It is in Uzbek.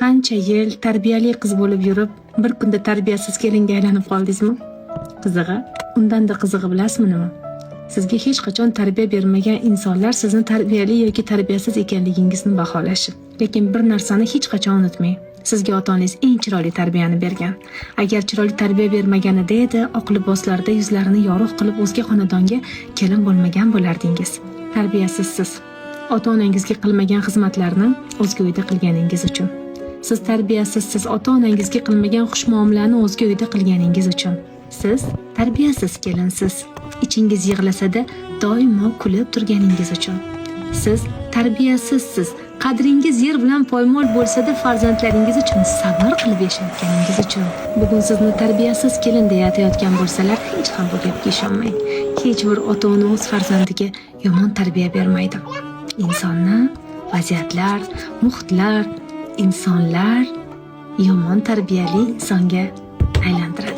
qancha yil tarbiyali qiz bo'lib yurib, bir kunda tarbiyasiz kelinga aylanib qoldingizmi? Qizig'i, undanda qizig'i bilasizmi nima? Sizga hech qachon tarbiya bermagan insonlar sizni tarbiyali yoki tarbiyasiz ekanligingizni baholashi. Lekin bir narsani hech qachon unutmang. Sizga ota-onangiz eng chiroyli tarbiyani bergan. Agar chiroyli tarbiya bermaganida edi, oq liboslarda yuzlarini yorug' qilib o'zga xonadonga kelin bo'lmagan bo'lardingiz. Tarbiyasizsiz. Ota-onangizga qilmagan xizmatlarni o'zga uyda qilganingiz uchun. Siz tarbiyasizsiz. Ota-onangizga qilmagan xushmuomalani o'zga uyda qilganingiz uchun. Siz tarbiyasiz kelinsiz. Ichingiz yig'lasada doimo kulib turganingiz uchun. Siz tarbiyasizsiz. Qadringiz yer bilan poymol bo'lsa-da farzandlaringiz uchun sabr qilib yashayotganingiz uchun. Bugun sizni tarbiyasiz kelin deya aytayotgan bo'lsalar, hech ham bu gapga ishonmang. Hech bir ota-ona o'z farzandiga yomon tarbiya bermaydi. Insonni vaziyatlar, muhitlar, insonlar yomon tarbiyali insonga aylantiradi.